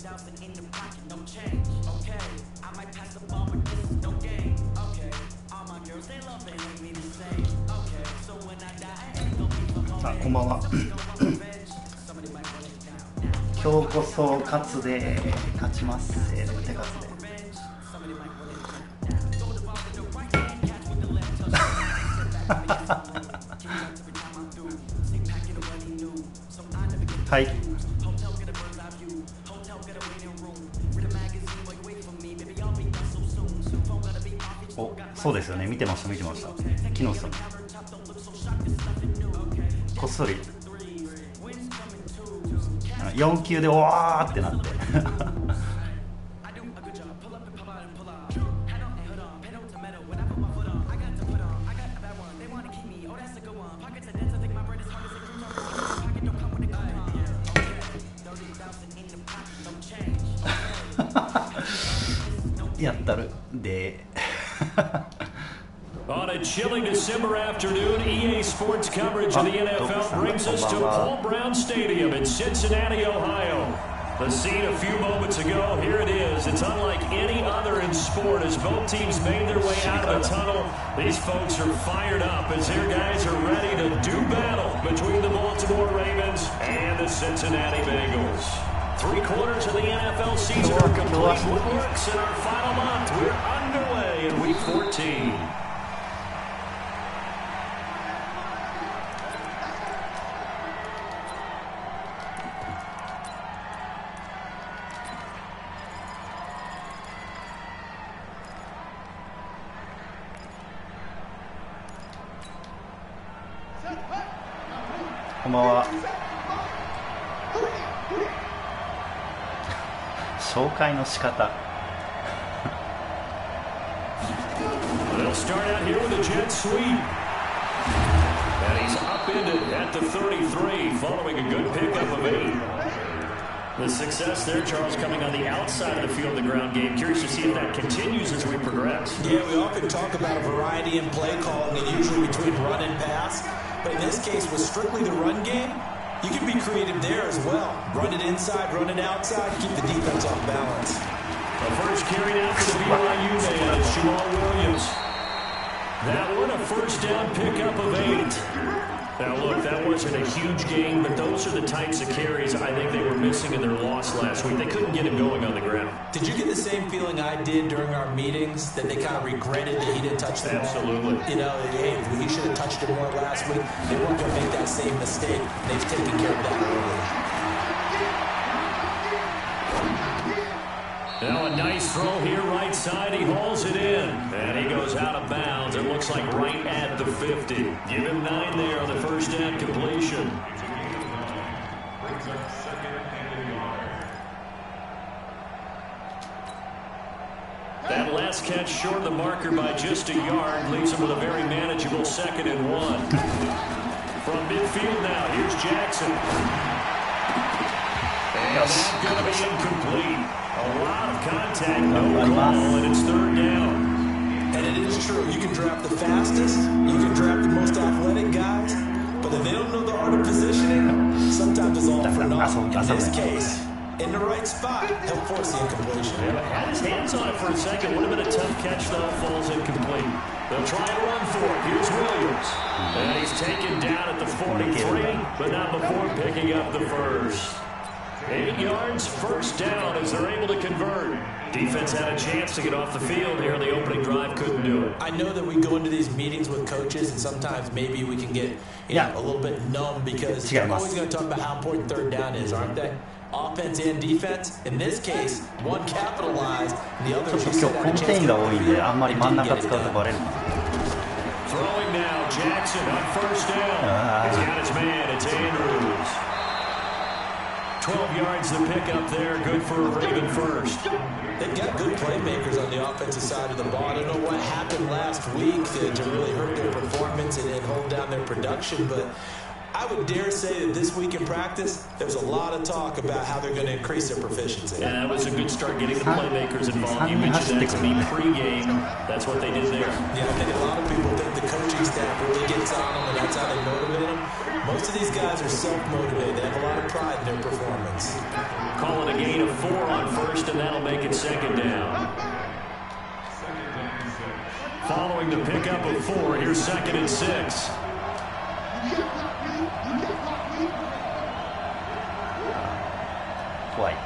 あ、こんばんは。今日こそ勝つで勝ちますって勝つで。はい。お、そうですよね。見てました見てました。昨日さ、こっそり4球でわーってなってやったるでOn a chilly December afternoon, EA Sports coverage of the NFL brings us to Paul Brown Stadium in Cincinnati, Ohio. The scene a few moments ago, here it is. It's unlike any other in sport as both teams made their way out of the tunnel. These folks are fired up as their guys are ready to do battle between the Baltimore Ravens and the Cincinnati Bengals. 3/4 of the NFL season are complete. What works in our final month? We're underway in Week 14. こんばんは。紹介の仕方。They'll start out here with a jet sweep. And he's upended at the 33 following a good pickup of 8. The success there, Charles, coming on the outside of the field, the ground game. Curious to see if that continues as we progress. Yeah, we often talk about a variety in play calling, and usually between run and pass. But in this case, with strictly the run game, you can be creative there as well. Run it inside, run it outside, keep the defense off balance. The first carry out for the BYU man is Jamal Williams. That one a first down pickup of 8. Now look, that wasn't a huge gain, but those are the types of carries I think they were missing in their loss last week. They couldn't get him going on the ground. Did you get the same feeling I did during our meetings, that they kind of regretted that he didn't touch the ball? Absolutely. You know, hey, he should have touched it more last week. They weren't going to make that same mistake. They've taken care of that early. Now a nice throw here right side. He hauls it in. And he goes out of bounds. It looks like right at the 50. Give him 9 there on the first down completion. That last catch short of the marker by just a yard leaves him with a very manageable 2nd and 1. From midfield now, here's Jackson. And that's going to be incomplete. A lot of contact, no call, and it's 3rd down. And it is true. You can draft the fastest, you can draft the most athletic guys, but if they don't know the art of positioning, sometimes it's all for naught. In this case, in the right spot, he'll force the incompletion. Yeah, had his hands on it for a second. Would have been a tough catch, though. Falls incomplete. They'll try and run for it. Here's Williams. And he's taken down at the 43, but not before picking up the first. 8 yards, first down as they're able to convert. Defense had a chance to get off the field here in the opening drive, couldn't do it. I know that we go into these meetings with coaches, and sometimes maybe we can get know, a little bit numb because they're always going to talk about how important 3rd down is, aren't they? Offense and defense. In this case, one capitalized, and the other just had a chance to get off the field and didn't get it done. Throwing now, Jackson on first down. He's got his man, it's Andrews. 12 yards the pickup there, good for a Raven first. They've got good playmakers on the offensive side of the ball. I don't know what happened last week to really hurt their performance and hold down their production, but I would dare say that this week in practice, there was a lot of talk about how they're going to increase their proficiency. Yeah, that was a good start getting the playmakers involved. You mentioned that to me pregame. That's what they did there. Yeah, I think a lot of people think the coaching staff really gets on them, and that's how they motivate them. Most of these guys are self-motivated. They have a lot of pride in their performance. Calling a gain of 4 on first, and that'll make it 2nd down. Following the pickup of 4, here's 2nd and 6. Quiet.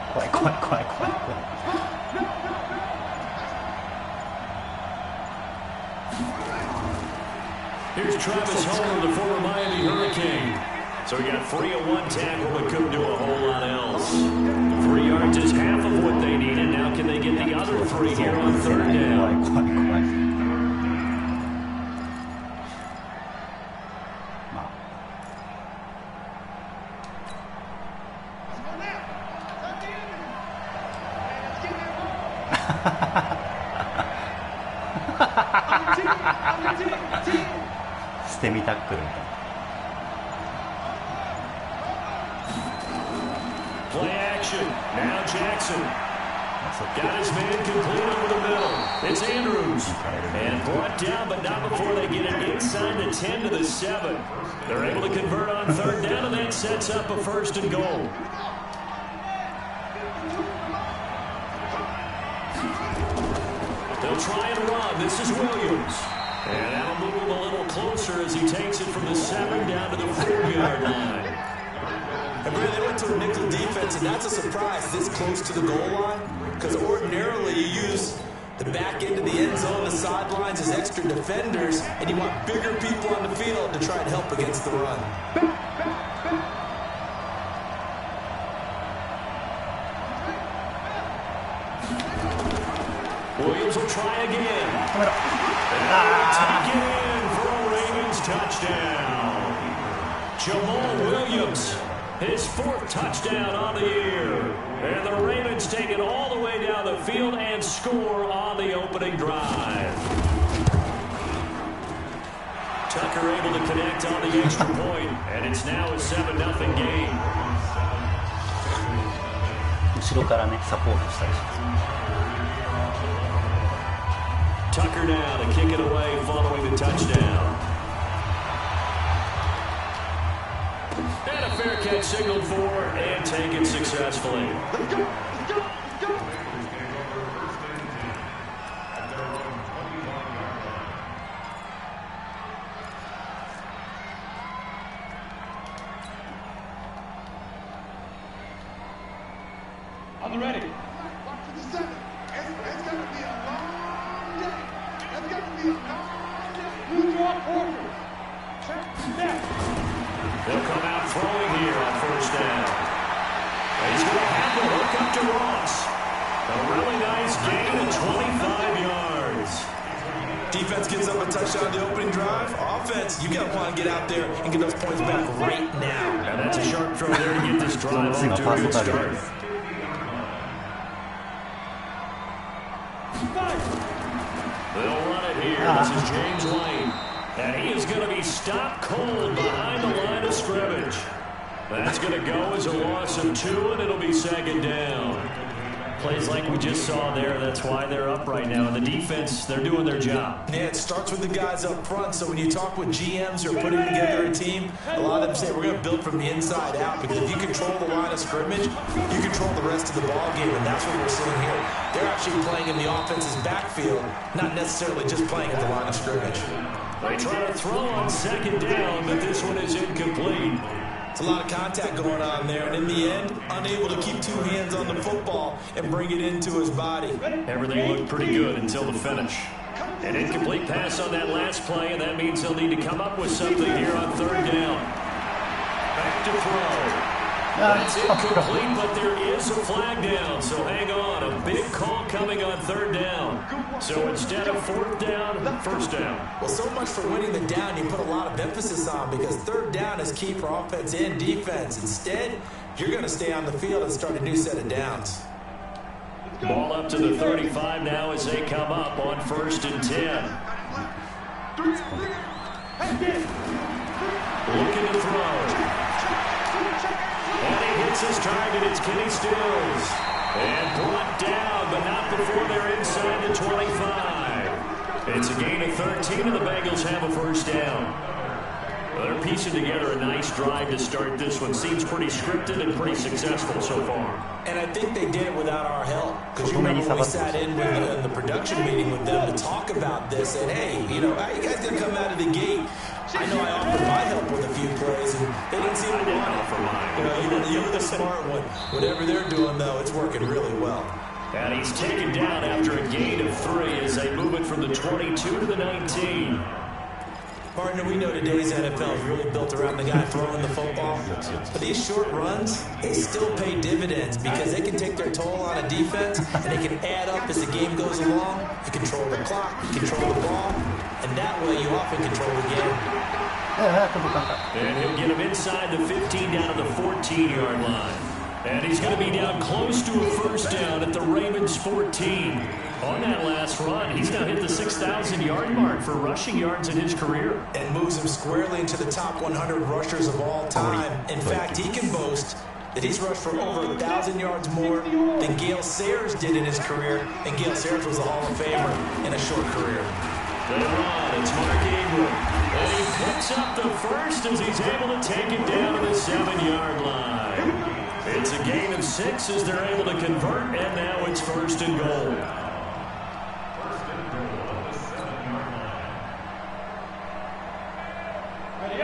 Here's Travis Homer, the former Miami Hurricane. So he got 3 on 1 tackle, but couldn't do a whole lot else. 3 yards is half of what they needed. Now can they get the other 3 here on 3rd down?捨て身タックルみたいな。Play action. Now Jackson. Got his man complete over the middle. It's Andrews. And brought down, but not before they get it inside the 10 to the 7. They're able to convert on 3rd down, and that sets up a 1st and goal. They'll try and run. This is Williams. And that'll move him a little closer as he takes it from the 7 down to the 4-yard line. And really, they went to a nickel defense, and that's a surprise this close to the goal line, because ordinarily you use the back end of the end zone, the sidelines as extra defenders, and you want bigger people on the field to try and help against the run. Williams will try again. And take it in for a Ravens touchdown. Jamal Williams, his 4th touchdown on the year. And the Ravens take it all the way down the field and score on the opening drive. Tucker able to connect on the extra point, and it's now a 7-0 game. 後ろからね、サポートしたりします。Tucker now to kick it away following the touchdown. And a fair catch signaled for and taken successfully. Let's go. Are they ready? Watch for the 7. It's going to be a long day. It's going to be a long day. You draw quarters. Check step. They'll come out throwing here on 1st down. And he's going to have the hook up to Ross. A really nice gain of 25 yards. Defense gives up a touchdown the opening drive. Offense, you got to want to get out there and get those points back right now. And that's a sharp throw there to get this drive off to a good start. They'll run it here. This is James Lane. And he is going to be stopped cold behind the line of scrimmage. That's going to go as a loss of 2, and it'll be 2nd down. Plays like we just saw there. That's why they're up right now. And the defense, they're doing their job. Yeah, it starts with the guys up front. So when you talk with GMs who are putting together a team, a lot of them say we're going to build from the inside out, because if you control the line of scrimmage, you control the rest of the ball game, and that's what we're seeing here. They're actually playing in the offense's backfield, not necessarily just playing at the line of scrimmage. They try to throw on 2nd down, but this one is incomplete. It's a lot of contact going on there, and in the end, unable to keep 2 hands on the football and bring it into his body. Everything looked pretty good until the finish. An incomplete pass on that last play, and that means they'll need to come up with something here on 3rd down. Back to throw. That's incomplete, but there is a flag down, so hang on. A big call coming on 3rd down. So instead of 4th down, 1st down. Well, so much for winning the down you put a lot of emphasis on, because 3rd down is key for offense and defense. Instead, you're going to stay on the field and start a new set of downs. Ball up to the 35 now as they come up on 1st and 10. Looking to throw. And he hits his target. It's Kenny Stills. And brought down, but not before they're inside the 25. It's a gain of 13, and the Bengals have a 1st down. They're piecing together a nice drive to start this one. Seems pretty scripted and pretty successful so far. And I think they did it without our help. Because you remember when we sat in with the production meeting with them to talk about this. And, hey, you know, how you guys going to come out of the gate? I know I offered my help with a few plays, and they didn't seem to want it. You're the smart one. Whatever they're doing, though, it's working really well. And he's taken down after a gain of 3 as they move it from the 22 to the 19. Partner, we know today's NFL is really built around the guy throwing the football. But these short runs, they still pay dividends because they can take their toll on a defense and they can add up as the game goes along. You control the clock, you control the ball, and that way you often control the game. And he'll get him inside the 15 down to the 14-yard line. And he's going to be down close to a first down at the Ravens 14. On that last run, he's now hit the 6,000-yard mark for rushing yards in his career. And moves him squarely into the top 100 rushers of all time. In fact, he can boast that he's rushed for over 1,000 yards more than Gale Sayers did in his career. And Gale Sayers was a Hall of Famer in a short career. They run. It's Mark Ingram. And he picks up the first as he's able to take it down to the 7-yard line. It's a gain of 6 as they're able to convert, and now it's 1st and goal.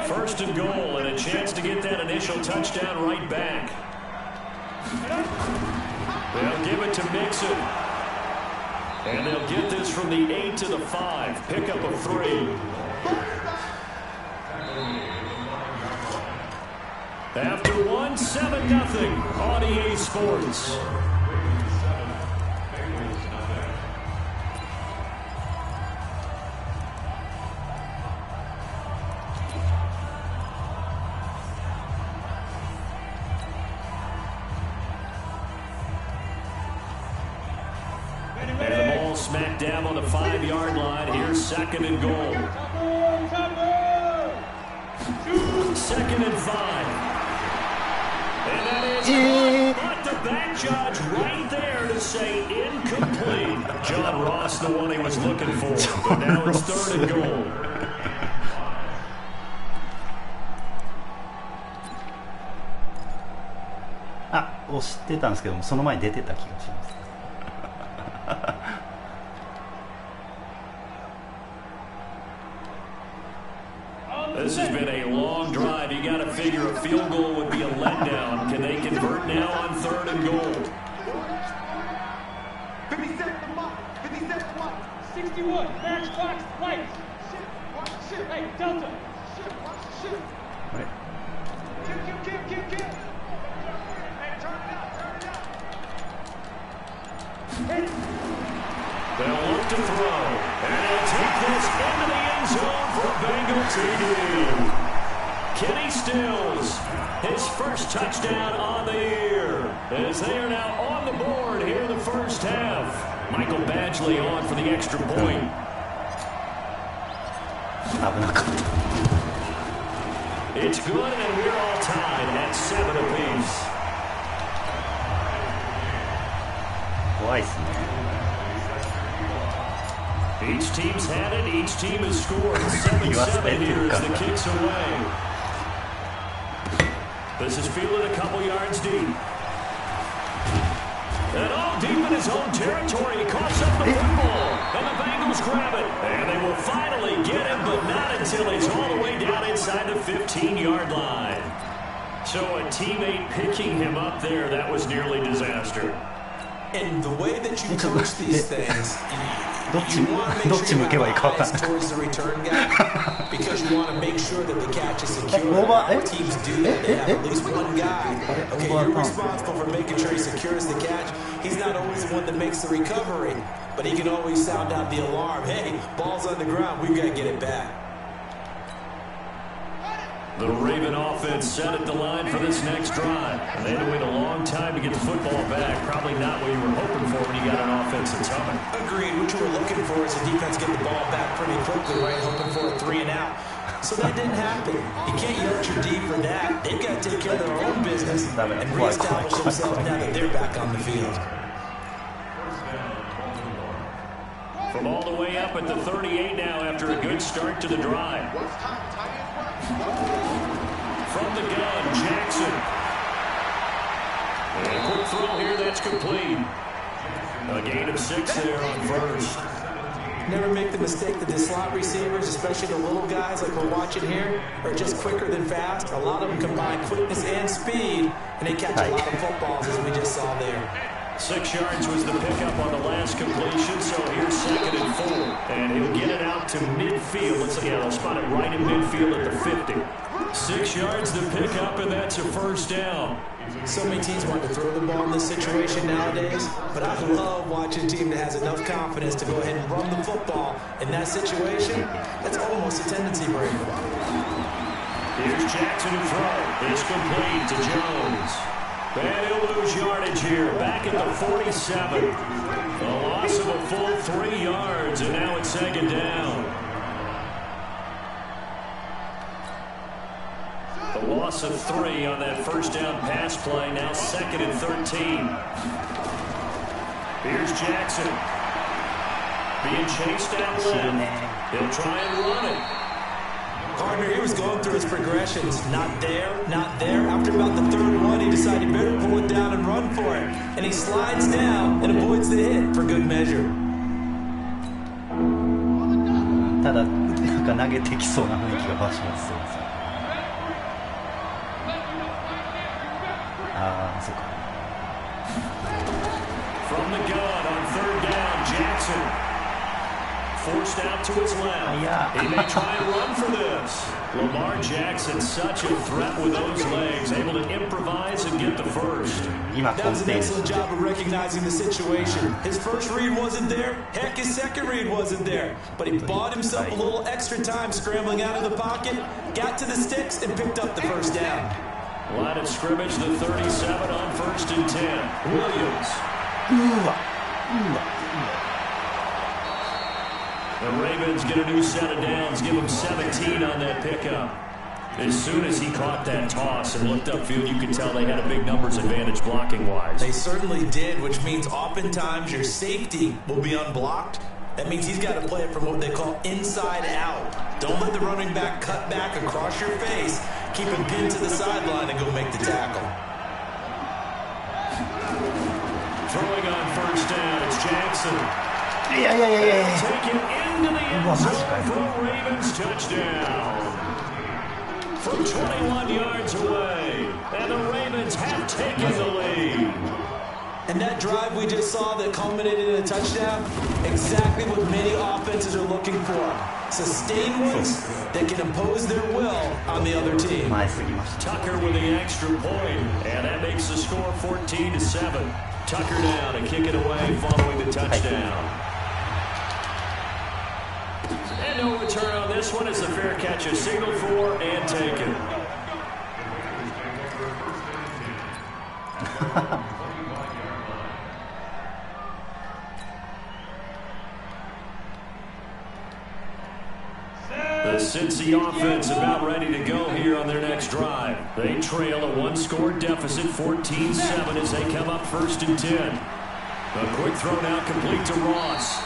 First and goal, and a chance to get that initial touchdown right back. They'll give it to Mixon. And they'll get this from the 8 to the 5. Pickup of 3. After 1, 7-0 on EA Sports. And the ball smacked down on the 5-yard line. Here's 2nd and goal. 2nd and 5. And that is but the back judge right there to say incomplete. John Ross, the one he was looking for. But now it's 3rd and goal. Ah, 押してたんですけども、その前に出てた気がします。This has been a long drive. You got to figure a field goal would be a letdown. Can they convert now on 3rd and goal? 61, match clock, lights. Hey, Delta. Right. Kill. Hey, turn it out. Hey. They'll look to throw. And they'll take this into the end zone for Bengal TD. Kenny Stills, his first touchdown on the year. As they are now on the board here in the first half. Michael Badgley on for the extra point. It's good, and we're all tied at 7 apiece. Each team's had it. Each team has scored 7-7 here as the kick's away. This is fielded a couple yards deep. And all deep in his own territory. He coughs up the football. And the Bengals grab it. And they will finally get him, but not until he's all the way down inside the 15-yard line. So a teammate picking him up there, that was nearly disaster. And the way that you coach these things, you want to make sure you have eyes towards the return guy because you want to make sure that the catch is secure. All teams do that. They have at least one guy. Okay, you're responsible for making sure he secures the catch. He's not always the one that makes the recovery, but he can always sound out the alarm. Hey, ball's on the ground. We've got to get it back. The Raven offense set at the line for this next drive. And they had to wait a long time to get the football back. Probably not what you were hoping for when you got an offensive time. Agreed. What you were looking for is the defense get the ball back pretty quickly, right? Hoping for a 3 and out. So that didn't happen. You can't yell at your D for that. They've got to take care of their own business and reestablish themselves now that they're back on the field. From all the way up at the 38 now after a good start to the drive. From the gun, Jackson. And a quick throw here, that's complete. A gain of 6 there on first. Never make the mistake that the slot receivers, especially the little guys like we're watching here, are just quicker than fast. A lot of them combine quickness and speed, and they catch a lot of footballs, as we just saw there. 6 yards was the pickup on the last completion, so here's 2nd and 4. And he'll get it out to midfield. Let's see, they'll spot it right in midfield at the 50. 6 yards the pickup, and that's a first down. So many teams want to throw the ball in this situation nowadays, but I love watching a team that has enough confidence to go ahead and run the football. In that situation, that's almost a tendency breaker. Here's Jackson to throw. It's complete to Jones. And he'll lose yardage here, back at the 47. A loss of a full 3 yards, and now it's 2nd down. A loss of 3 on that first down pass play, now 2nd and 13. Here's Jackson. Being chased out left. He'll try and run it. Partner, he was going through his progressions. Not there, not there. After about the 3rd one, he decided he better pull it down and run for it. And he slides down and avoids the hit for good measure. ただなんか投げてきそうな雰囲気がします。ああ、そうか。From the gun on 3rd down, Jackson. Forced out to his left. He may try and run for this. Lamar Jackson, such a threat with those legs, able to improvise and get the first. That was an excellent job of recognizing the situation. His first read wasn't there. Heck, his second read wasn't there. But he bought himself a little extra time scrambling out of the pocket, got to the sticks, and picked up the first down. Line of scrimmage, the 37 on 1st and 10. Williams. The Ravens get a new set of downs, give him 17 on that pickup. As soon as he caught that toss and looked upfield, you could tell they had a big numbers advantage blocking-wise. They certainly did, which means oftentimes your safety will be unblocked. That means he's got to play it from what they call inside out. Don't let the running back cut back across your face. Keep him pinned to the sideline and go make the tackle. Throwing on 1st down, it's Jackson. Yeah. Take it into the end zone for a Ravens touchdown. From 21 yards away, and the Ravens have taken the lead. And that drive we just saw that culminated in a touchdown, exactly what many offenses are looking for. Sustained ones that can impose their will on the other team. Tucker with the extra point, and that makes the score 14-7. Tucker down and kick it away following the touchdown. And no return on this one as the fair catch is signaled for and taken. The Cincy offense about ready to go here on their next drive. They trail a 1-score deficit, 14-7 as they come up 1st and 10. A quick throw now complete to Ross.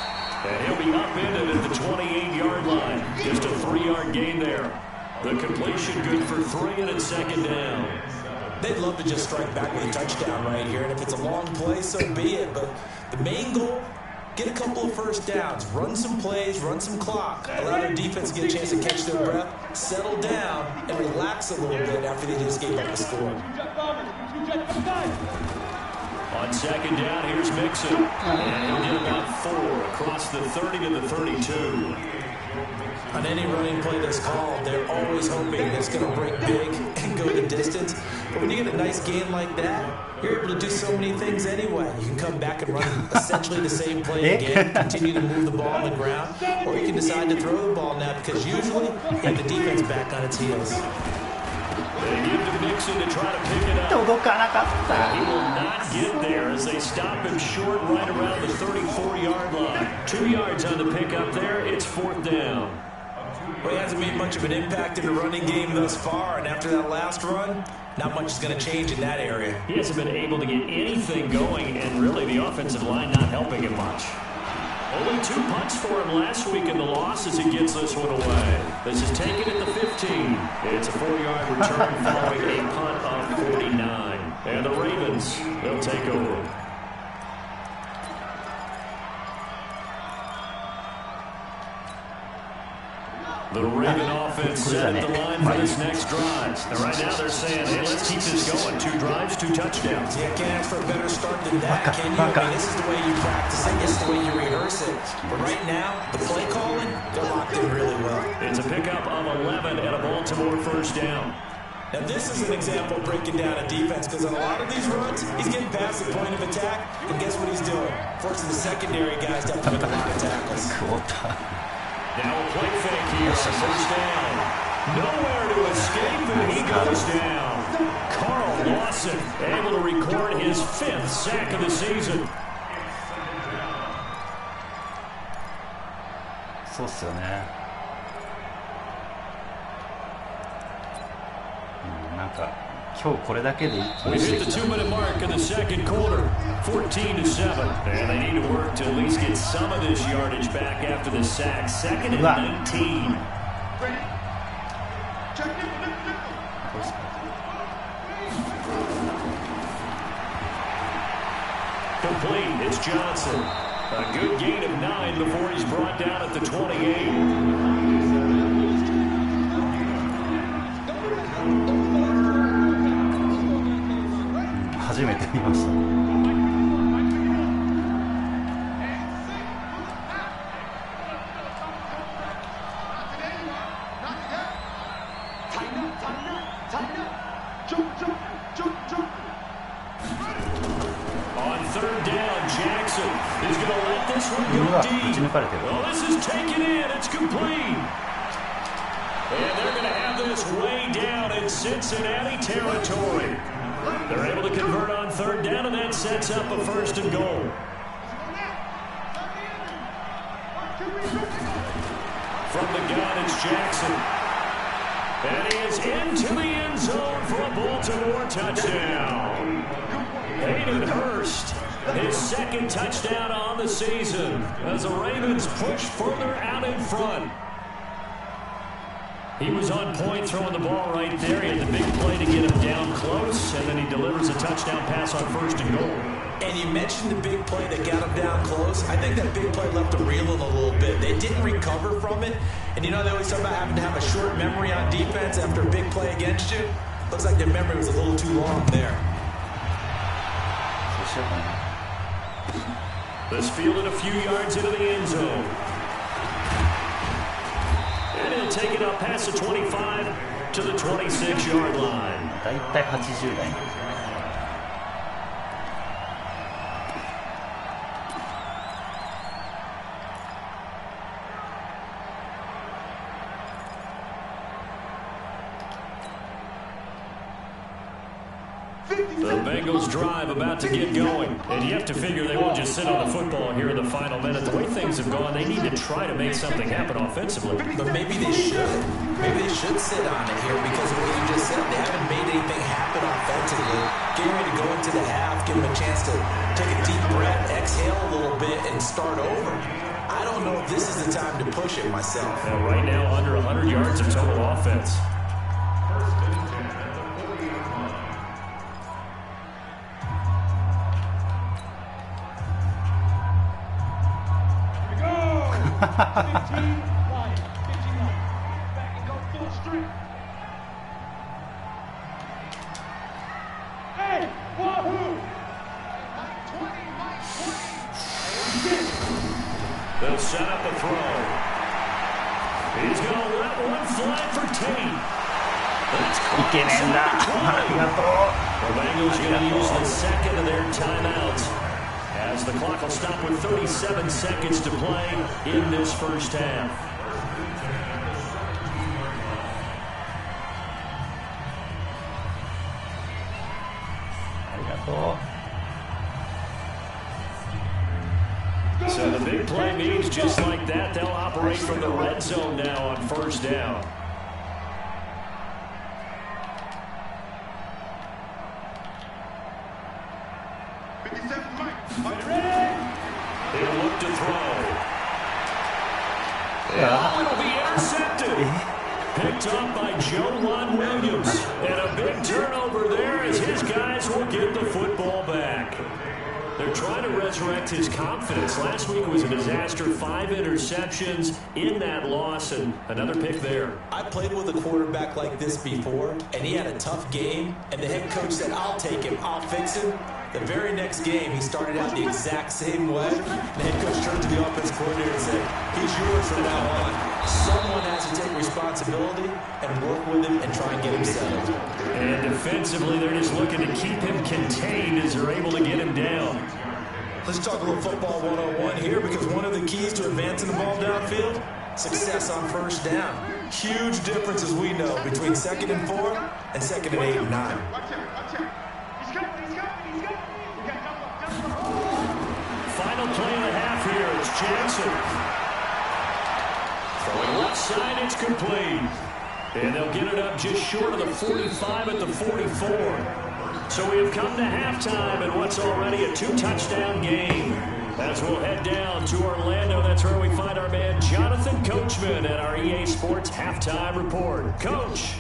And he'll be upended at the 28-yard line. Just a 3-yard gain there. The completion good for 3, and it's 2nd down. They'd love to just strike back with a touchdown right here. And if it's a long play, so be it. But the main goal, get a couple of first downs, run some plays, run some clock, allow their defense to get a chance to catch their breath, settle down, and relax a little bit after they just gave up a score. On 2nd down, here's Mixon. And he'll get about 4 across the 30 to the 32. On any running play that's called, they're always hoping it's going to break big and go the distance. But when you get a nice gain like that, you're able to do so many things anyway. You can come back and run essentially the same play again, continue to move the ball on the ground, or you can decide to throw the ball now because usually you have the defense back on its heels. They give to Mixon to try to pick it up. He will not get there as they stop him short right around the 34-yard line. 2 yards on the pickup there. It's 4th down. Well, he hasn't made much of an impact in the running game thus far, and after that last run, not much is going to change in that area. He hasn't been able to get anything going, and really the offensive line not helping him much. Only 2 punts for him last week in the loss as he gets this one away. This is taken at the 15. It's a 4-yard return following a punt of 49. And the Ravens, they'll take over. The Raven offense set the line for this next drive. And right now they're saying, hey, let's keep this going. 2 drives, 2 touchdowns. Yeah, can't ask for a better start than that, can you? I mean, this is the way you practice it. This is the way you rehearse it. But right now, the play calling, they're locked in really well. It's a pickup of 11 and a Baltimore first down. Now, this is an example of breaking down a defense because on a lot of these runs, he's getting past the point of attack, and guess what he's doing? Forcing the secondary guys to have to make a lot of tackles. Now a play fake here on first down. Nowhere to escape, and he goes down. Carl Lawson able to record his 5th sack of the season. そうっすよね。なんか今日これだけで一気 We にして hit き the た。 2-minute mark in the second quarter, 14-7, and they need to work to at least get some of this yardage back after the sack. 2nd and 19. Complete. It's Johnson. A good gain of 9 before he's brought down at the 28. On 3rd down, Jackson is going to let this one go deep. Well, this is taken in. It's complete. And they're going to have this way down in Cincinnati territory. They're able to convert on 3rd down, and that sets up a 1st and goal. From the gun, it's Jackson. And he is into the end zone for a Baltimore touchdown. Hayden Hurst, his 2nd touchdown on the season as the Ravens push further out in front. He was on point throwing the ball right there. He had the big play to get him down close, and then he delivers a touchdown pass on 1st and goal. And you mentioned the big play that got him down close. I think that big play left him reeling a little bit. They didn't recover from it. And you know, they always talk about having to have a short memory on defense after a big play against you. Looks like their memory was a little too long there. This fielded a few yards into the end zone. And he'll take it up past the 25 to the 26-yard line. だいたい80代。 The Bengals drive about to get going. And you have to figure they won't just sit on the football here in the final minute. The way things have gone, they need to try to make something happen offensively. But maybe they should. Maybe they should sit on it here because of what you just said. They haven't made anything happen offensively. Getting ready to go into the half, give them a chance to take a deep breath, exhale a little bit, and start over. I don't know if this is the time to push it myself. Now, right now, under 100 yards of total offense. They'll set up a throw. He's going to let one fly for Tate. That's caught. The Bengals going to use the 2nd of their timeouts as the clock will stop with 37 seconds to play in this first half. So the big play means just like that, they'll operate from the red zone now on 1st down. He'll look to throw. Oh, it'll be intercepted. Picked up by Joe Williams. And a big turnover there as his guys will get the football back. They're trying to resurrect his confidence. Last week was a disaster. 5 interceptions in that loss, and another pick there. I played with a quarterback like this before, and he had a tough game, and the head coach said, I'll take him, I'll fix him. The very next game, he started out the exact same way. The head coach turned to the offense coordinator and said, he's yours from now on. Someone has to take responsibility and work with him and try and get him settled. And defensively, they're just looking to keep him contained as they're able to get him down. Let's talk a little football 101 here, because one of the keys to advancing the ball downfield, success on first down. Huge difference, as we know, between 2nd and 4 and 2nd and 8 and 9. Final play of the half here. It's Jansen. Throwing left side, it's complete. And they'll get it up just short of the 45 at the 44. So we have come to halftime in what's already a 2-touchdown game. As we'll head down to Orlando, that's where we find our man Jonathan Coachman at our EA Sports Halftime Report. Coach.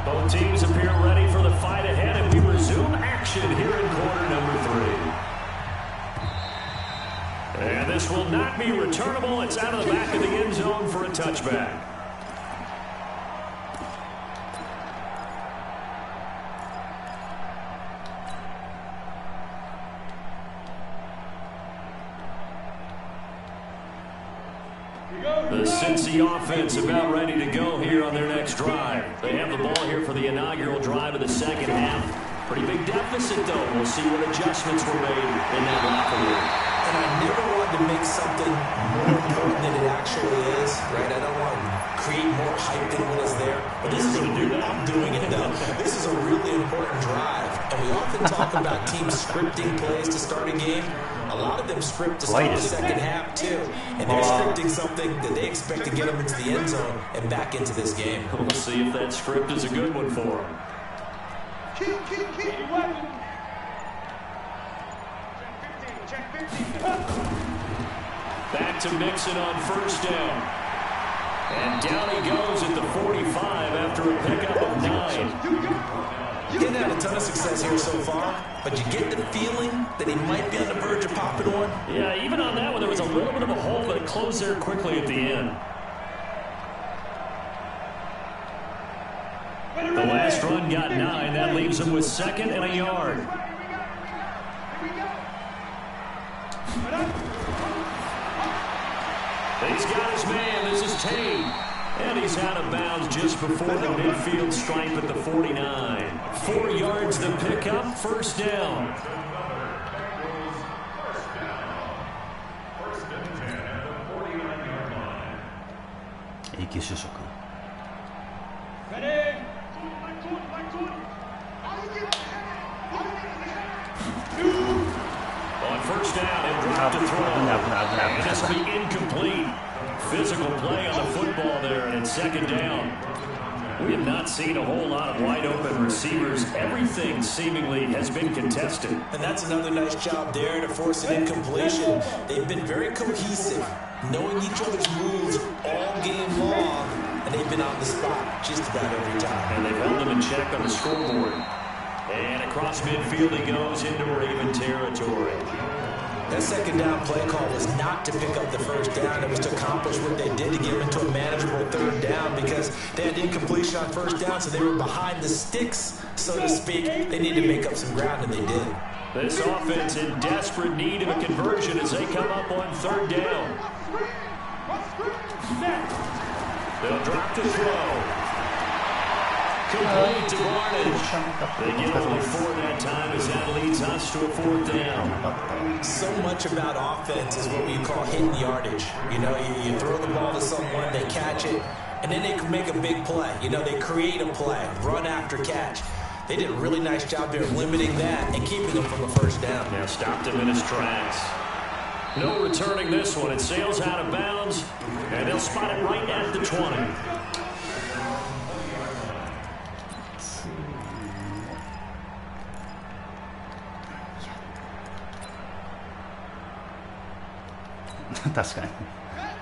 Both teams appear ready for the fight ahead, and we resume action here in quarter number 3. And this will not be returnable. It's out of the back of the end zone for a touchback. The Cincy offense about ready to go here on their next drive. They have the ball here for the inaugural drive of the second half. Pretty big deficit, though. We'll see what adjustments were made in that locker room. And I never wanted to make something more important than it actually is, right? I don't want to create more hype than what is there. But this is I'm doing it, though. This is a really important drive. And we often talk about teams scripting plays to start a game. A lot of them script to start the second half, too. And they're scripting something that they expect to get them into the end zone and back into this game. We'll see if that script is a good one for them. Back to Mixon on first down. And down he goes at the 45 after a pickup of 9. Didn't have a ton of success here so far, but you get the feeling that he might be on the verge of popping one. Yeah, even on that one, there was a little bit of a hole, but it closed there quickly at the end. The last run got 9. That leaves him with 2nd and a yard. He's got his man. This is Tate. And he's out of bounds just before the midfield stripe at the 49. 4 yards the pickup, first down. On first down, he'll drop to throw. And this will be incomplete. Physical play on the football there, and it's 2nd down. We have not seen a whole lot of wide-open receivers. Everything seemingly has been contested. And that's another nice job there to force an incompletion. They've been very cohesive, knowing each other's moves all game long, and they've been on the spot just about every time. And they've held them in check on the scoreboard. And across midfield he goes into Raven territory. That 2nd down play call was not to pick up the first down. It was to accomplish what they did to get them into a manageable 3rd down, because they had incompletion on first down, so they were behind the sticks, so to speak. They needed to make up some ground, and they did. This offense in desperate need of a conversion as they come up on 3rd down. They'll drop the throw. Complete to Barnage. They get only 4 that time as that leads us to a 4th down. So much about offense is what we call hitting yardage. You know, you throw the ball to someone, they catch it, and then they can make a big play. You know, they create a play, run after catch. They did a really nice job there limiting that and keeping them from a first down. Yeah, stopped him in his tracks. No returning this one. It sails out of bounds, and they'll spot it right at the 20. 確かに。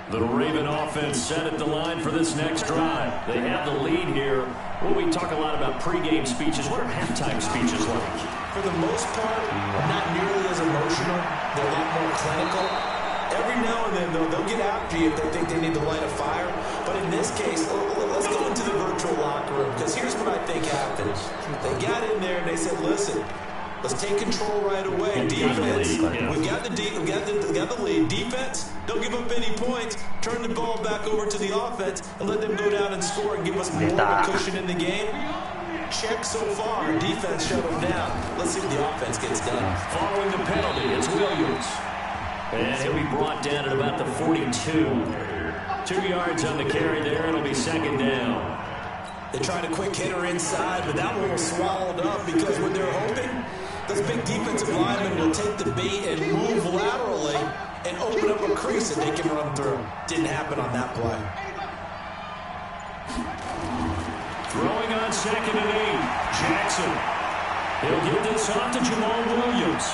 The Raven offense set at the line for this next drive. They have the lead here. Well, we talk a lot about pregame speeches. What are halftime speeches like? For the most part, not nearly as emotional. They're a lot more clinical. Every now and then, though, they'll get after you if they think they need to light a fire. But in this case, let's go into the virtual locker room, because here's what I think happened. They got in there and they said, listen, let's take control right away. Defense, we got the lead. Defense, don't give up any points. Turn the ball back over to the offense and let them go down and score and give us more of a cushion in the game. Check so far. Defense shut them down. Let's see what the offense gets done. Following the penalty, it's Williams. And he'll be brought down at about the 42. 2 yards on the carry there. It'll be second down. They tried a quick hitter inside, but that one was swallowed up because what they're hoping, those big defensive linemen will take the bait and move laterally and open up a crease that they can run through. Didn't happen on that play. Throwing on 2nd and 8. Jackson. He'll get this off to Jamal Williams.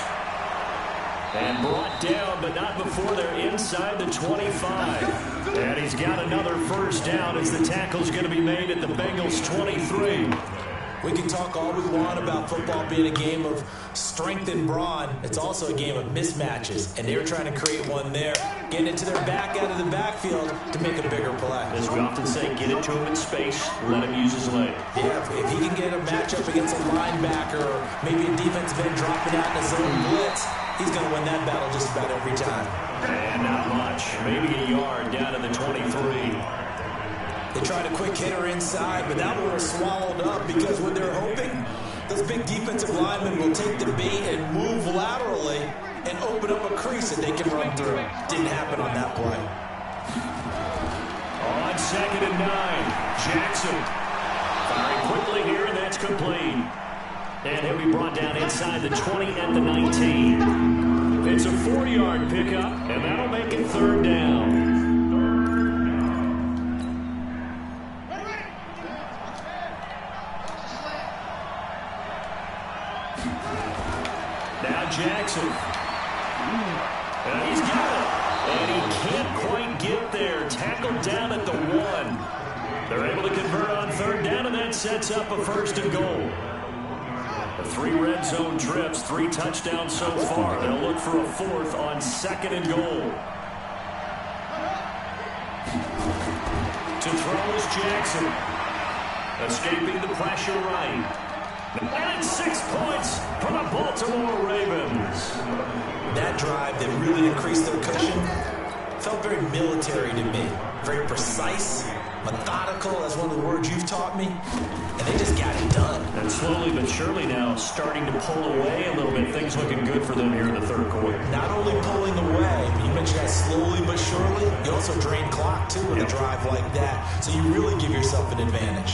And brought down, but not before they're inside the 25. And he's got another first down as the tackle's going to be made at the Bengals' 23. We can talk all we want about football being a game of strength and brawn. It's also a game of mismatches, and they were trying to create one there, getting it to their back out of the backfield to make a bigger play. As we often say, get it to him in space, let him use his leg. Yeah, if he can get a matchup against a linebacker or maybe a defensive end dropping out in a zone blitz, he's going to win that battle just about every time. And not much. Maybe a yard down to the 23. They tried a quick hitter inside, but that one was swallowed up because what they're hoping, those big defensive linemen will take the bait and move laterally and open up a crease that they can run through. Didn't happen on that play. On 2nd and 9, Jackson. Firing quickly here, and that's complete. And he'll be brought down inside the 20 and the 19. It's a 4-yard pickup, and that'll make it 3rd down. Now Jackson. And he's got it. And he can't quite get there. Tackled down at the 1. They're able to convert on 3rd down, and that sets up a 1st and goal. 3 red zone trips, 3 touchdowns so far. They'll look for a 4th on 2nd and goal. To throw is Jackson. Escaping the pressure right. And 6 points for the Baltimore Ravens. That drive that really increased their cushion felt very military to me. Very precise, methodical, that's one of the words you've taught me. And they just got it done. And slowly but surely now starting to pull away a little bit. Things looking good for them here in the 3rd quarter. Not only pulling away, but you mentioned that slowly but surely. You also drain clock, too, with a drive like that. So you really give yourself an advantage.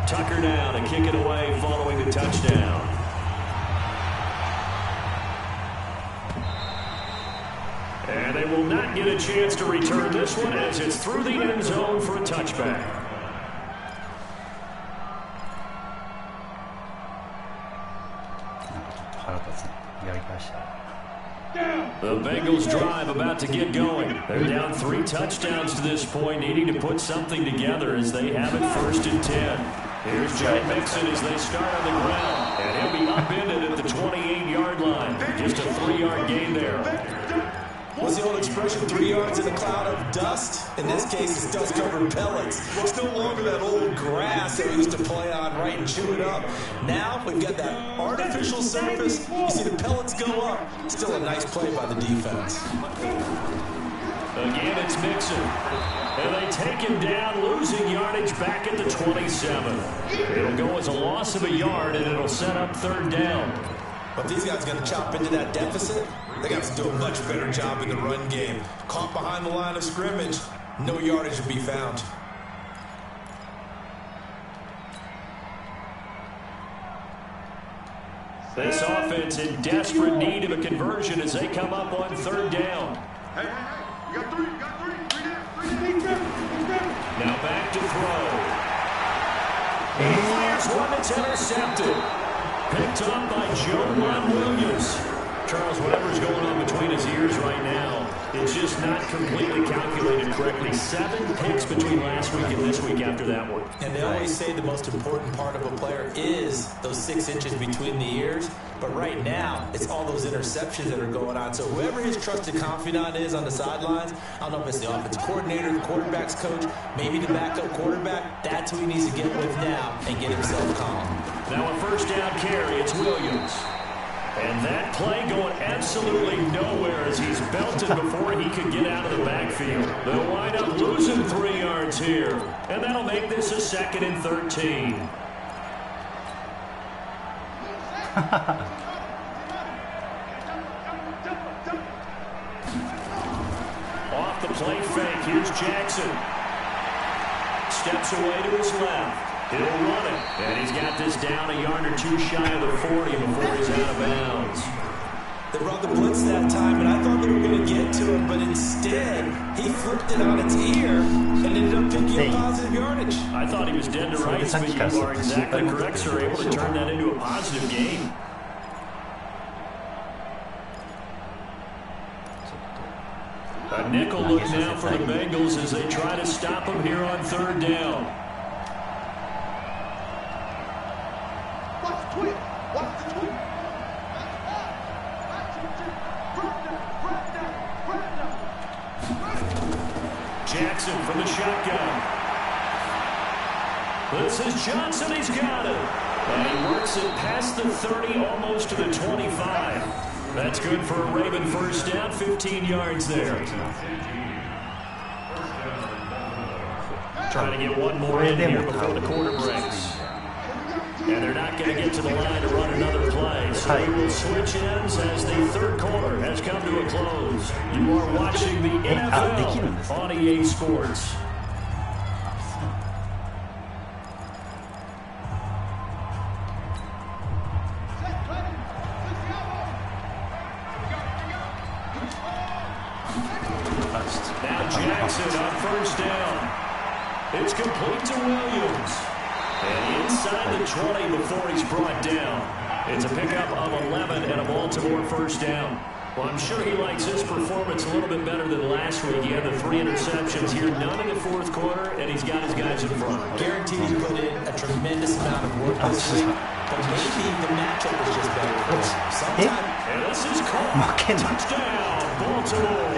Tucker now to kick it away following the touchdown. And they will not get a chance to return this one as it's through the end zone for a touchback. The Bengals drive about to get going. They're down 3 touchdowns to this point, needing to put something together as they have it 1st and 10. Here's Joe Mixon as they start on the ground, and he'll be upended at the 28-yard line. Just a 3-yard gain there. What's the old expression? 3 yards in a cloud of dust? In this case, it's dust-covered pellets. It's no longer that old grass that we used to play on, right, and chew it up. Now we've got that artificial surface. You see the pellets go up. Still a nice play by the defense. Again, it's Mixon. And they take him down, losing yardage back at the 27. It'll go as a loss of a yard, and it'll set up 3rd down. But these guys are going to chop into that deficit. They got to do a much better job in the run game. Caught behind the line of scrimmage, no yardage to be found. This offense in desperate need of a conversion as they come up on 3rd down. Hey, you got 3, you got 3. 3 down. Now back to throw. He fires one that's intercepted. Picked up by Joe Williams. Charles, whatever's going on between his ears right now, it's just not completely calculated correctly. 7 picks between last week and this week after that one. And they always say the most important part of a player is those 6 inches between the ears. But right now, it's all those interceptions that are going on. So whoever his trusted confidant is on the sidelines, I don't know if it's the offense coordinator, the quarterback's coach, maybe the backup quarterback, that's who he needs to get with now and get himself calm. Now a 1st down carry, it's Williams. And that play going absolutely nowhere as he's belted before he could get out of the backfield. They'll wind up losing 3 yards here. And that'll make this a 2nd and 13. Off the play fake, here's Jackson. Steps away to his left. He'll run it, and he's got this down a yard or 2 shy of the 40 before he's out of bounds. They brought the blitz that time, and I thought they were going to get to him, but instead, he flipped it on its ear and ended up picking up positive yardage. I thought he was dead to rights, but you are exactly correct, sir. Able to turn that into a positive gain. A nickel look now for the Bengals as they try to stop him here on 3rd down. Watch the tweet. Watch the tweet. Jackson from the shotgun. This is Johnson. He's got it. And he works it past the 30, almost to the 25. That's good for a Raven 1st down, 15 yards there. Trying to get one more in here before the quarter breaks. And they're not going to get to the line to run another play. So we will switch ends as the 3rd quarter has come to a close. You are watching the NFL on EA Sports. Now Jackson on 1st down. It's complete to Williams. And inside the 20 before he's brought down. It's a pickup of 11 and a Baltimore 1st down. Well, I'm sure he likes his performance a little bit better than last week. He had the 3 interceptions here, none in the 4th quarter, and he's got his guys in front. Guaranteed he put in a tremendous amount of work this week, but maybe the matchup is just better for him. Sometimes. And this is caught. Touchdown, Baltimore.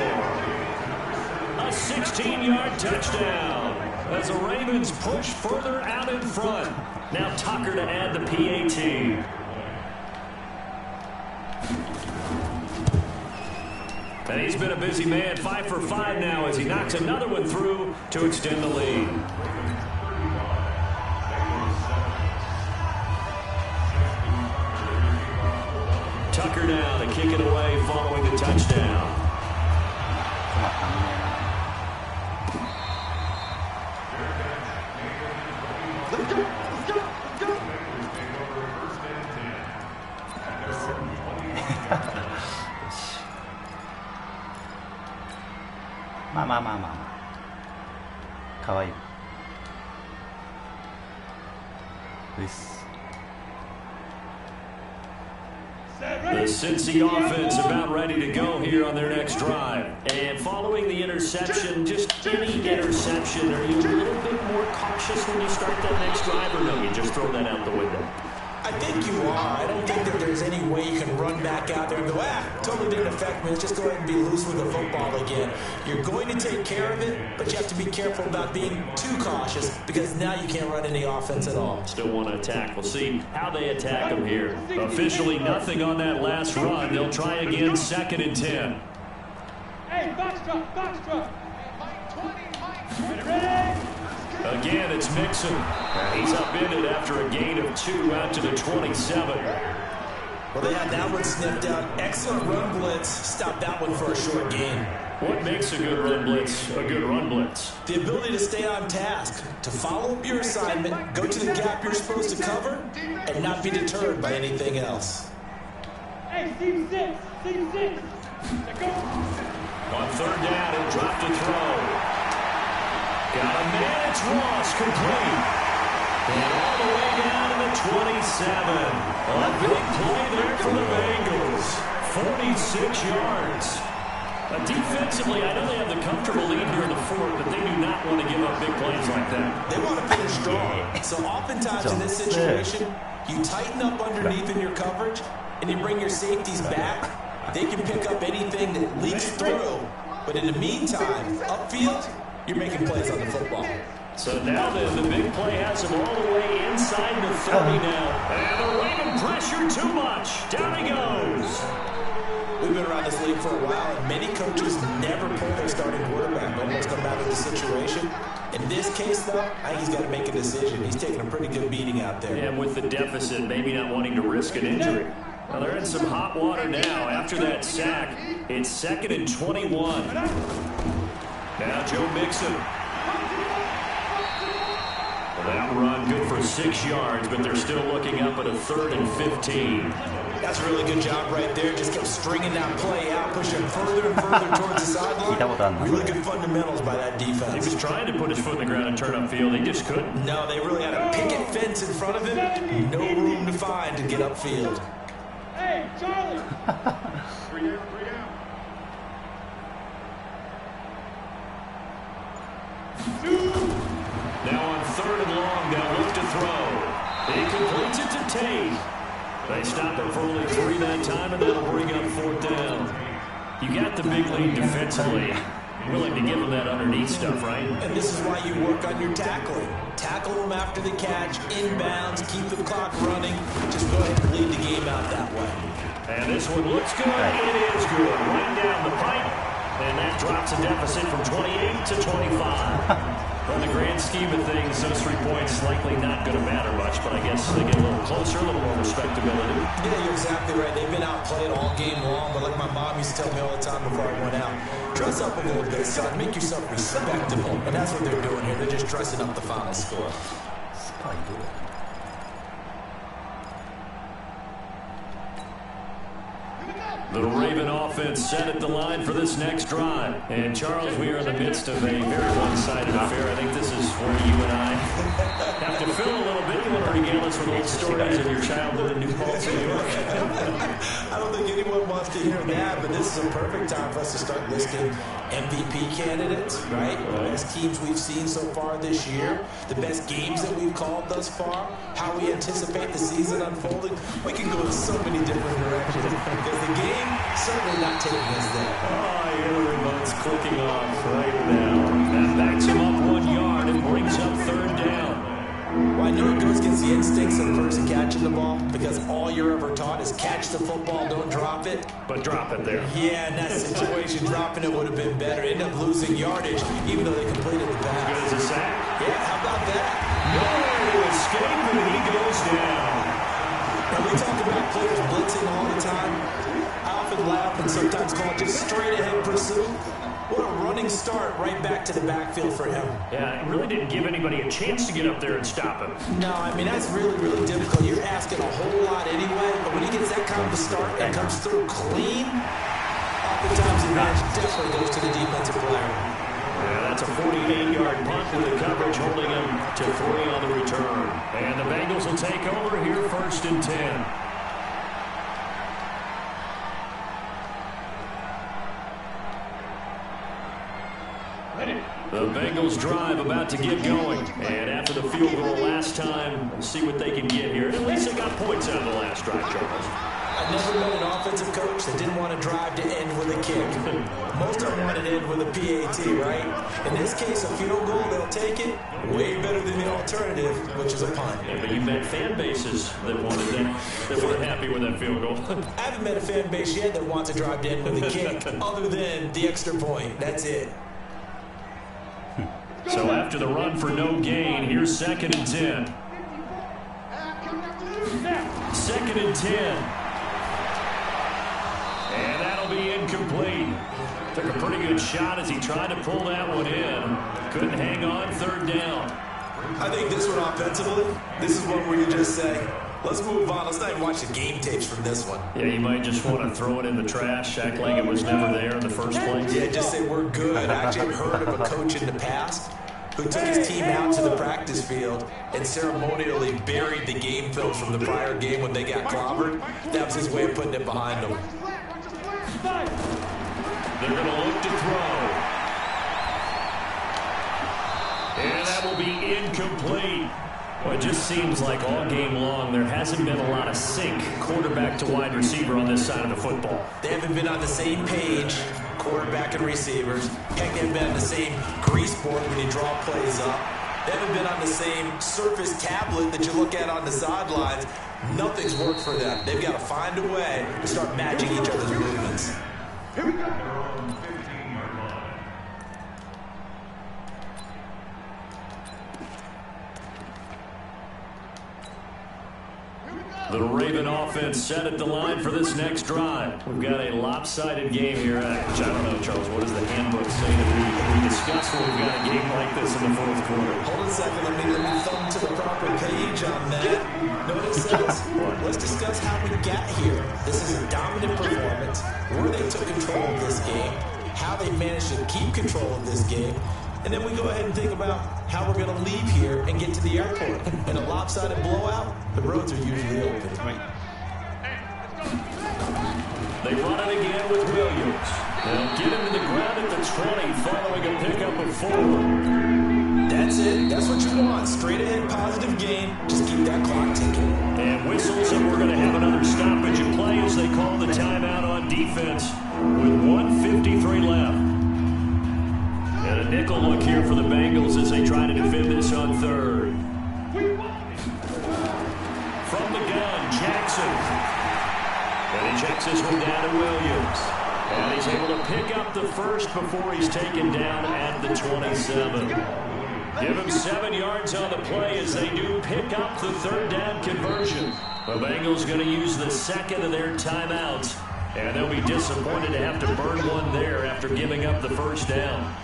A 16-yard touchdown as the Ravens push further out in front. Now Tucker to add the PAT. And he's been a busy man, 5 for 5 now as he knocks another one through to extend the lead. Tucker now to kick it away following the touchdown. The Cincy offense about ready to go here on their next drive. And following the interception, just any interception, are you a little bit more cautious when you start that next drive, or no, you just throw that out the window? I think you are. I don't think that there's any way you can run back out there and go, totally didn't affect me. Let's just go ahead and be loose with the football again. You're going to take care of it, but you have to be careful about being too cautious because now you can't run any offense at all. Still want to attack. We'll see how they attack them here. Officially nothing on that last run. They'll try again, 2nd and 10. Hey, box truck. Ready? Again, it's Mixon. He's upended after a gain of 2 out to the 27. Well, they had that one sniffed out. Excellent run blitz. Stopped that one for a short gain. What makes a good run blitz a good run blitz? The ability to stay on task, to follow up your assignment, go to the gap you're supposed to cover, and not be deterred by anything else. Hey, Steve 6. On third down, he'll drop to throw. Got a man, it's Ross, complete. And all the way down to the 27. A big play there for the Bengals. 46 yards. Defensively, I know they have the comfortable lead here in the fourth, but they do not want to give up big plays like that. They want to finish strong. So oftentimes in this situation, you tighten up underneath in your coverage, and you bring your safeties back. They can pick up anything that leaks through. But in the meantime, upfield, you're making plays on the football. So now the big play has him all the way inside the 30 now. And the Raven pressure too much. Down he goes. We've been around this league for a while, and many coaches never pull their starting quarterback. Almost come out of the situation. In this case, though, I think he's got to make a decision. He's taking a pretty good beating out there. And with the deficit, maybe not wanting to risk an injury. Well, they're in some hot water now. After that sack, it's 2nd and 21. Now Joe Mixon. Well, that run good for 6 yards, but they're still looking up at a 3rd and 15. That's a really good job right there. Just kept stringing that play out, pushing further and further towards the sideline. Really good fundamentals by that defense. He was trying to put his foot in the ground and turn upfield. He just couldn't. No, they really had a picket fence in front of him. No room to find to get upfield. Hey, Charlie. 3 down. Now on 3rd and long, they'll look to throw. He completes it to Tate. They stop him for only 3 that time, and that'll bring up 4th down. You got the big lead defensively. Willing to give them that underneath stuff, right? And this is why you work on your tackling. Tackle them after the catch, inbounds, keep the clock running. Just go ahead and lead the game out that way. And this one looks good. It is good. Right down the pipe. And that drops a deficit from 28 to 25. In the grand scheme of things, those 3 points likely not going to matter much, but I guess they get a little closer, a little more respectability. Yeah, you're exactly right. They've been outplayed all game long, but like my mom used to tell me all the time before I went out, dress up a little bit, son. Make yourself respectable. And that's what they're doing here. They're just dressing up the final score. The Raven offense set at the line for this next drive. And Charles, we are in the midst of a very one-sided affair. I think this is where you and I have to fill a little bit. You want to regale us with old stories of your childhood in New Paltz, New York? I don't think anyone wants to hear that, but this is a perfect time for us to start listing MVP candidates, right? The best teams we've seen so far this year, the best games that we've called thus far, how we anticipate the season unfolding. We can go in so many different directions because the game certainly not taking us there. Oh, yeah, the remote's clicking off right now. That backs him up 1 yard and brings up 3rd down. Well, I know it goes against the instincts of the person catching the ball because all you're ever taught is catch the football, don't drop it. But drop it there. Yeah, in that situation, dropping it would have been better. End up losing yardage, even though they completed the pass. Good as a sack. Yeah, how about that? Nowhere to escape, and he goes down. And we talk about players blitzing all the time. I often laugh and sometimes call it just straight ahead pursuit. What a running start right back to the backfield for him. Yeah, it really didn't give anybody a chance to get up there and stop him. No, I mean, that's really, really difficult. You're asking a whole lot anyway, but when he gets that kind of a start and comes through clean, oftentimes the advantage definitely goes to the defensive player. Yeah, that's a 48-yard punt with the coverage holding him to 3 on the return. And the Bengals will take over here 1st and 10. The Bengals drive about to get going. And after the field goal last time, we'll see what they can get here. At least they got points out of the last drive, Charles. I've never met an offensive coach that didn't want to drive to end with a kick. Most of them want to end with a PAT, right? In this case, a field goal, they'll take it. Way better than the alternative, which is a punt. Yeah, but you met fan bases that wanted that, that weren't happy with that field goal. I haven't met a fan base yet that wants to drive to end with a kick, other than the extra point. That's it. So after the run for no gain, here's 2nd and 10. 2nd and 10. And that'll be incomplete. Took a pretty good shot as he tried to pull that one in. Couldn't hang on 3rd down. I think this one offensively, this is one where you just say, Let's move on. Let's not even watch the game tapes from this one. Yeah, you might just want to throw it in the trash, act like it was never there in the first place. Yeah, just say we're good. I actually heard of a coach in the past who took his team out to the practice field and ceremonially buried the game film from the prior game when they got clobbered. That was his way of putting it behind them. They're going to look to throw. And that will be incomplete. Well, it just seems like all game long there hasn't been a lot of sync quarterback to wide receiver on this side of the football. They haven't been on the same page, quarterback and receivers. Heck, they haven't been on the same grease board when you draw plays up. They haven't been on the same Surface tablet that you look at on the sidelines. Nothing's worked for them. They've got to find a way to start matching each other's movements. Here we go. The Raven offense set at the line for this next drive. We've got a lopsided game here. Which I don't know, Charles, what does the handbook say that we discuss when we've got a game like this in the fourth quarter? Hold a second. Let me thumb to the proper page on that. Notice it says, let's discuss how we got here. This is a dominant performance, where they took control of this game, how they managed to keep control of this game, and then we go ahead and think about how we're going to leave here and get to the airport. In a lopsided blowout, the roads are usually open. They run it again with Williams. They'll get him to the ground at the 20 following a pickup of 4. That's it. That's what you want. Straight ahead, positive gain. Just keep that clock ticking. And whistles, and we're going to have another stoppage in play as they call the timeout on defense with 1:53 left. And a nickel look here for the Bengals as they try to defend this on third. From the gun, Jackson. And he checks this one down to Williams. And he's able to pick up the first before he's taken down at the 27. Give him 7 yards on the play as they do pick up the third down conversion. The Bengals going to use the second of their timeouts. And they'll be disappointed to have to burn one there after giving up the first down.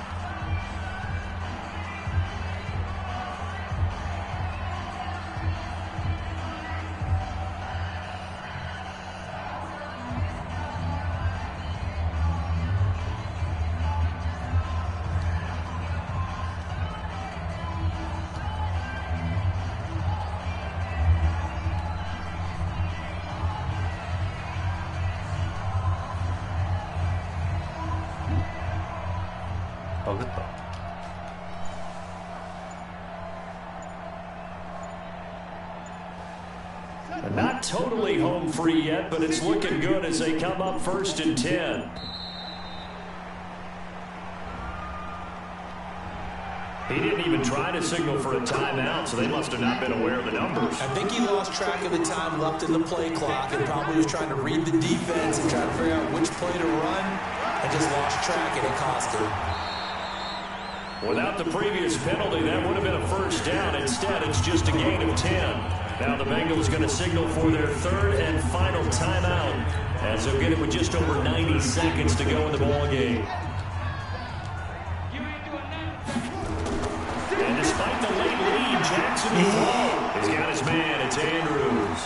Not totally home free yet, but it's looking good as they come up 1st and 10. He didn't even try to signal for a timeout, so they must have not been aware of the numbers. I think he lost track of the time left in the play clock and probably was trying to read the defense and trying to figure out which play to run and just lost track, and it cost him. Without the previous penalty, that would have been a first down. Instead, it's just a gain of 10. Now the Bengals going to signal for their third and final timeout as they'll get it with just over 90 seconds to go in the ball game. And despite the late lead, Jackson will throw. He's got his man. It's Andrews.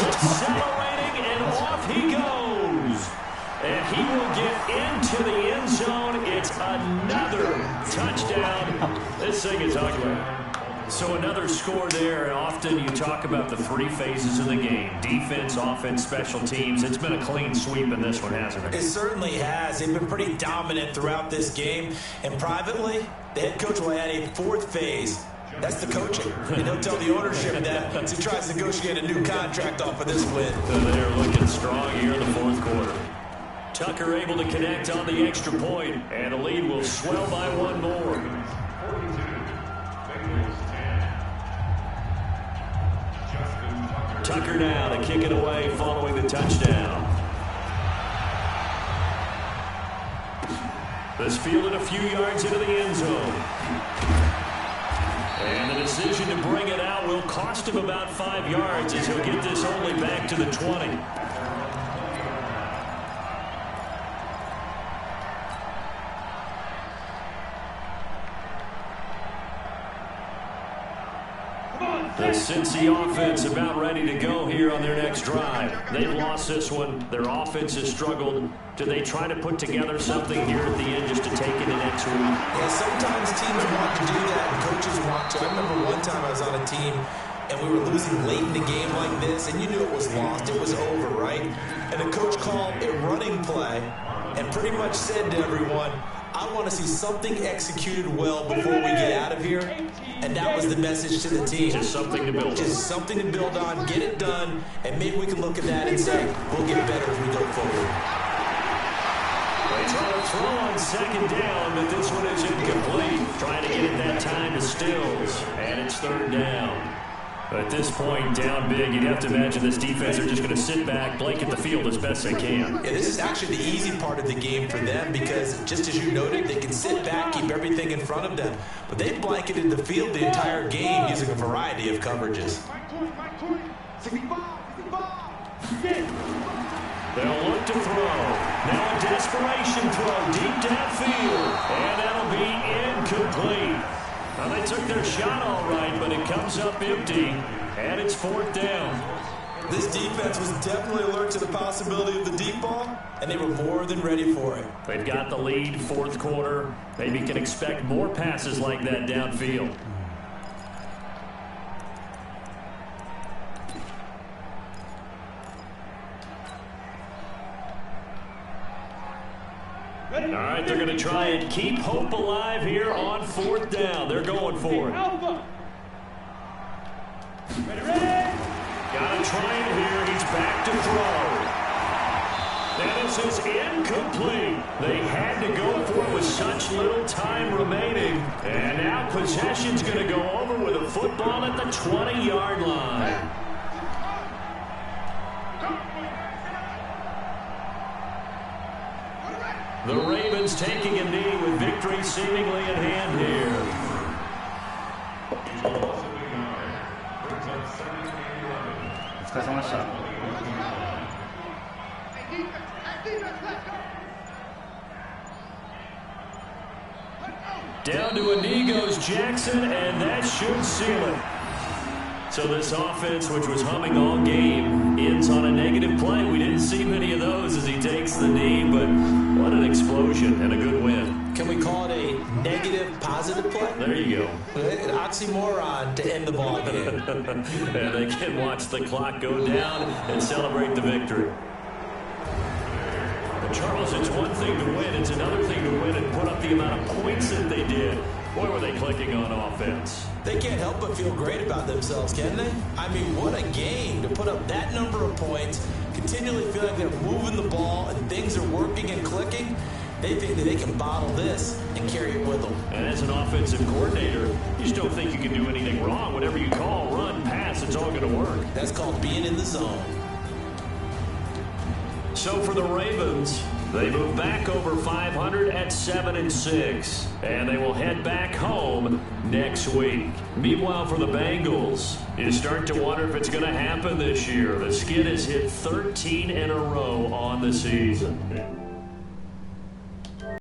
Accelerating, and off he goes. And he will get into the end zone. It's another touchdown. This thing is ugly. So another score there, and often you talk about the 3 phases of the game. Defense, offense, special teams. It's been a clean sweep in this one, hasn't it? It certainly has. They've been pretty dominant throughout this game. And privately, the head coach will add a 4th phase. That's the coaching. And he'll tell the ownership that as he tries to negotiate a new contract off of this win. So they're looking strong here in the 4th quarter. Tucker able to connect on the extra point, and the lead will swell by 1 more. Tucker now to kick it away following the touchdown. This fielded a few yards into the end zone. And the decision to bring it out will cost him about 5 yards as he'll get this only back to the 20. Come on, The Cincy offense about ready to go here on their next drive. They've lost this one. Their offense has struggled. Do they try to put together something here at the end just to take it to next week? Yeah, sometimes teams want to do that and coaches want to. I remember one time I was on a team and we were losing late in the game like this, and you knew it was lost. It was over, right? And the coach called a running play and pretty much said to everyone, I want to see something executed well before we get out of here. And that was the message to the team. Just something to build on. Just something to build on, get it done, and maybe we can look at that and say, we'll get better as we go forward. They try to throw on second down, but this one is incomplete. Trying to get it that time to Stills, and it's third down. At this point, down big, you'd have to imagine this defense are just going to sit back, blanket the field as best they can. Yeah, this is actually the easy part of the game for them because, just as you noted, they can sit back, keep everything in front of them. But they blanketed the field the entire game using a variety of coverages. They'll look to throw. Now a desperation throw deep downfield, and that'll be incomplete. Well, they took their shot all right, but it comes up empty, and it's fourth down. This defense was definitely alert to the possibility of the deep ball, and they were more than ready for it. They've got the lead, fourth quarter. Maybe can expect more passes like that downfield. All right, they're going to try and keep hope alive here on fourth down. They're going for it. Got to try it here. He's back to throw. And this is incomplete. They had to go for it with such little time remaining. And now possession's going to go over with a football at the 20-yard line. The Ravens taking a knee with victory seemingly in hand here. Down to a knee goes Jackson, and that should seal it. So this offense, which was humming all game, ends on a negative play. We didn't see many of those as he takes the knee, but what an explosion and a good win. Can we call it a negative positive play? There you go. An oxymoron to end the ball game. And they can watch the clock go down and celebrate the victory. But Charles, it's one thing to win. It's another thing to win and put up the amount of points that they did. Boy, were they clicking on offense. They can't help but feel great about themselves, can they? I mean, what a game to put up that number of points, continually feel like they're moving the ball and things are working and clicking. They think that they can bottle this and carry it with them. And as an offensive coordinator, you just don't think you can do anything wrong. Whatever you call, run, pass, it's all going to work. That's called being in the zone. So for the Ravens, they move back over 500 at 7-6, and they will head back home next week. Meanwhile, for the Bengals, you start to wonder if it's going to happen this year. The skid has hit 13 in a row on the season.